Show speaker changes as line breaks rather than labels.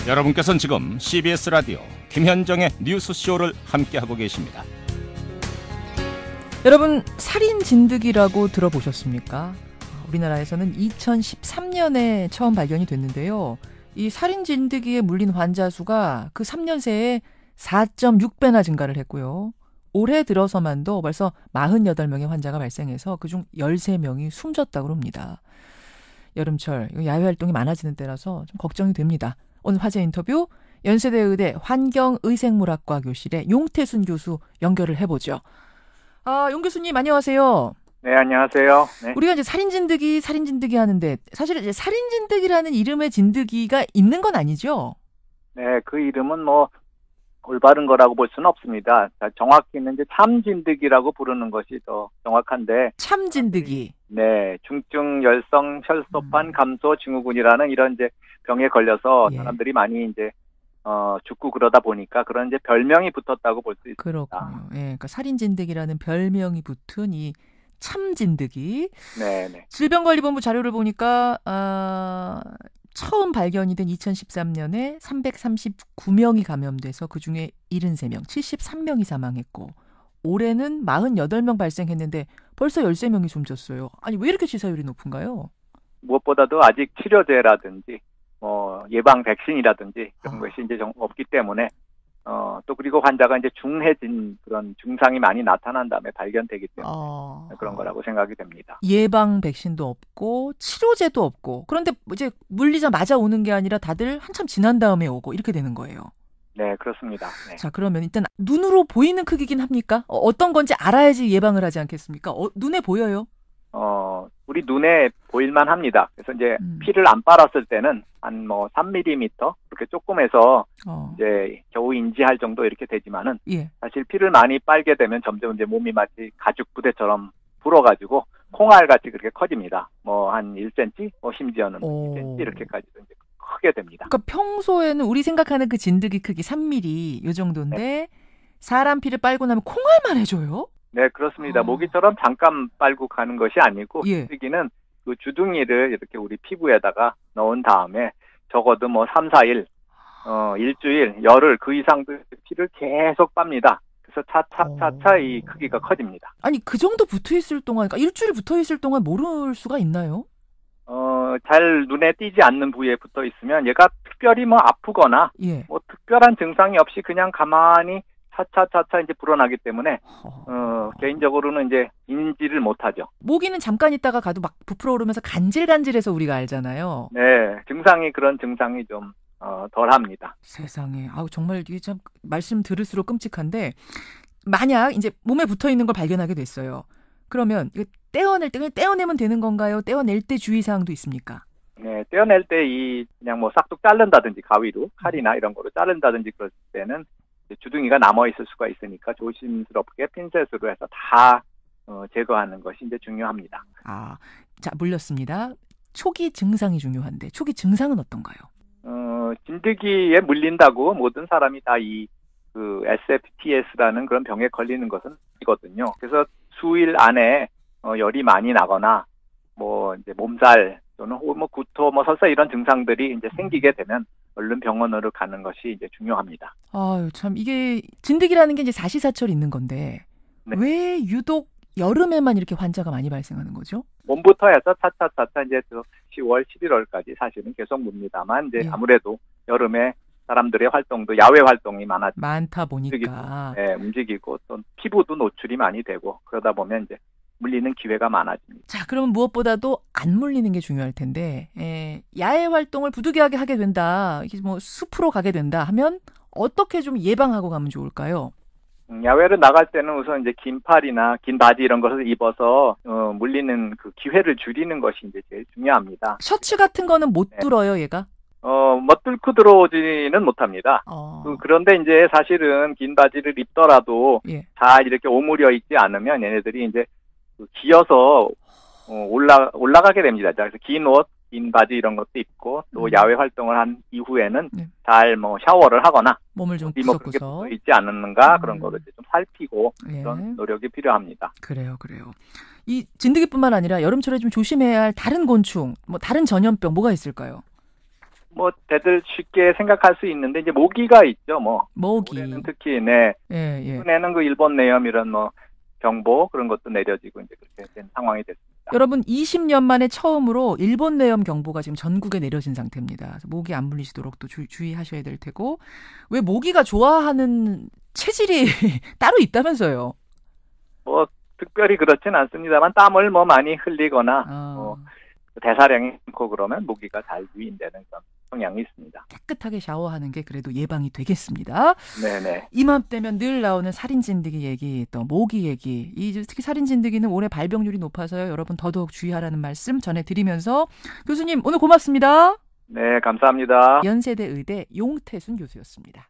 여러분께서는 지금 CBS 라디오 김현정의 뉴스쇼를 함께하고 계십니다.
여러분, 살인 진드기라고 들어보셨습니까? 우리나라에서는 2013년에 처음 발견이 됐는데요. 이 살인 진드기에 물린 환자 수가 그 3년 새에 4.6배나 증가를 했고요. 올해 들어서만도 벌써 48명의 환자가 발생해서 그중 13명이 숨졌다고 합니다. 여름철 야외 활동이 많아지는 때라서 좀 걱정이 됩니다. 오늘 화제 인터뷰 연세대 의대 환경의생물학과 교실의 용태순 교수 연결을 해보죠. 용 교수님 안녕하세요.
네, 안녕하세요. 네.
우리가 이제 살인 진드기 하는데 사실 이제 살인 진드기라는 이름의 진드기가 있는 건 아니죠?
네, 그 이름은 뭐 올바른 거라고 볼 수는 없습니다. 정확히는 이제 참 진드기라고 부르는 것이 더 정확한데.
참 진드기.
네, 중증 열성 혈소판 감소 증후군이라는 이런 이제 병에 걸려서 사람들이 많이 이제 죽고 그러다 보니까 그런 이제 별명이 붙었다고 볼 수 있습니다.
그렇군요. 예, 그러니까 살인 진드기라는 별명이 붙은 이 참 진드기. 네. 질병관리본부 자료를 보니까 처음 발견이 된 2013년에 339명이 감염돼서 그중에 73명, 73명이 사망했고 올해는 48명 발생했는데 벌써 13명이 숨졌어요. 아니 왜 이렇게 치사율이 높은가요?
무엇보다도 아직 치료제라든지 예방 백신이라든지 그런 것이 이제 없기 때문에 또 그리고 환자가 이제 중해진 그런 증상이 많이 나타난 다음에 발견되기 때문에 그런 거라고 생각이 됩니다.
예방 백신도 없고 치료제도 없고 그런데 이제 물리자마자 오는 게 아니라 다들 한참 지난 다음에 오고 이렇게 되는 거예요.
네, 그렇습니다. 네.
자, 그러면 일단 눈으로 보이는 크기긴 합니까? 어떤 건지 알아야지 예방을 하지 않겠습니까? 눈에 보여요?
우리 눈에 보일만 합니다. 그래서 이제 피를 안 빨았을 때는 한 3mm 그렇게 조금 해서 이제 겨우 인지할 정도 이렇게 되지만은 사실 피를 많이 빨게 되면 점점 이제 몸이 마치 가죽 부대처럼 불어가지고 콩알 같이 그렇게 커집니다. 한 1cm, 심지어는 2cm 이렇게까지도 이제 크게 됩니다.
그러니까 평소에는 우리 생각하는 그 진드기 크기 3mm 요 정도인데 네. 사람 피를 빨고 나면 콩알만 해줘요?
네, 그렇습니다. 모기처럼 잠깐 빨고 가는 것이 아니고 진드기는 그 주둥이를 이렇게 우리 피부에다가 넣은 다음에 적어도 3, 4일, 일주일, 열흘 그 이상도 피를 계속 빱니다. 그래서 차차 이 크기가 커집니다.
아니 그 정도 붙어있을 동안, 그러니까 일주일 붙어있을 동안 모를 수가 있나요?
잘 눈에 띄지 않는 부위에 붙어 있으면 얘가 특별히 아프거나 특별한 증상이 없이 그냥 가만히 차차 이제 불어나기 때문에 개인적으로는 이제 인지를 못하죠.
모기는 잠깐 있다가 가도 막 부풀어 오르면서 간질간질해서 우리가 알잖아요.
네, 그런 증상이 좀 덜합니다.
세상에, 정말 이게 참 말씀 들을수록 끔찍한데 만약 이제 몸에 붙어 있는 걸 발견하게 됐어요. 그러면 이거 떼어낼 때 그냥 떼어내면 되는 건가요? 떼어낼 때 주의사항도 있습니까?
네, 떼어낼 때 그냥 싹둑 자른다든지 가위로 칼이나 이런 거로 자른다든지 그럴 때는 주둥이가 남아 있을 수가 있으니까 조심스럽게 핀셋으로 해서 다 제거하는 것이 이제 중요합니다.
자, 물렸습니다. 초기 증상이 중요한데 초기 증상은 어떤가요?
진드기에 물린다고 모든 사람이 다 그 SFTS라는 그런 병에 걸리는 것은 아니거든요. 그래서 수일 안에 열이 많이 나거나 이제 몸살 또는 구토 설사 이런 증상들이 이제 생기게 되면 얼른 병원으로 가는 것이 이제 중요합니다.
참 이게 진드기라는 게 이제 사시사철 있는 건데 왜 유독 여름에만 이렇게 환자가 많이 발생하는 거죠?
봄부터 해서 차차 이제 10월, 11월까지 사실은 계속 묻니다만 이제 아무래도 여름에 사람들의 활동도 야외 활동이
많다 보니까
움직이고 또 피부도 노출이 많이 되고 그러다 보면 이제 물리는 기회가 많아집니다.
자, 그러면 무엇보다도 안 물리는 게 중요할 텐데 야외 활동을 부득이하게 하게 된다, 이게 숲으로 가게 된다 하면 어떻게 좀 예방하고 가면 좋을까요?
야외를 나갈 때는 우선 이제 긴 팔이나 긴 바지 이런 것을 입어서 물리는 그 기회를 줄이는 것이 이제 제일 중요합니다.
셔츠 같은 거는 못 뚫어요, 얘가?
뚫고 들어오지는 못합니다. 그런데 이제 사실은 긴 바지를 입더라도 잘 이렇게 오므려 있지 않으면 얘네들이 이제 기어서 올라가게 됩니다. 그래서 긴 옷, 긴 바지 이런 것도 입고 또 야외 활동을 한 이후에는 잘 샤워를 하거나
몸을 좀
구석구석 있지 않는가 그런 거를 좀 살피고 그런 노력이 필요합니다.
그래요. 이 진드기뿐만 아니라 여름철에 좀 조심해야 할 다른 곤충, 다른 전염병 뭐가 있을까요?
뭐 대들 쉽게 생각할 수 있는데 이제 모기가 있죠. 뭐
모기.
올해는 특히 네. 최근에는 그 일본 내염 이런 뭐 경보 그런 것도 내려지고 이제 그렇게 된 상황이 됐습니다.
여러분 20년 만에 처음으로 일본 내염 경보가 지금 전국에 내려진 상태입니다. 그래서 모기 안 물리시도록 또 주의하셔야 될 테고 왜 모기가 좋아하는 체질이 따로 있다면서요?
뭐 특별히 그렇진 않습니다만 땀을 뭐 많이 흘리거나 뭐 대사량이 많고 그러면 모기가 잘 유인되는 그런 성향이 있습니다.
깨끗하게 샤워하는 게 그래도 예방이 되겠습니다.
네네.
이맘때면 늘 나오는 살인진드기 얘기, 또 모기 얘기. 특히 살인진드기는 올해 발병률이 높아서요. 여러분 더더욱 주의하라는 말씀 전해드리면서 교수님 오늘 고맙습니다.
네, 감사합니다.
연세대 의대 용태순 교수였습니다.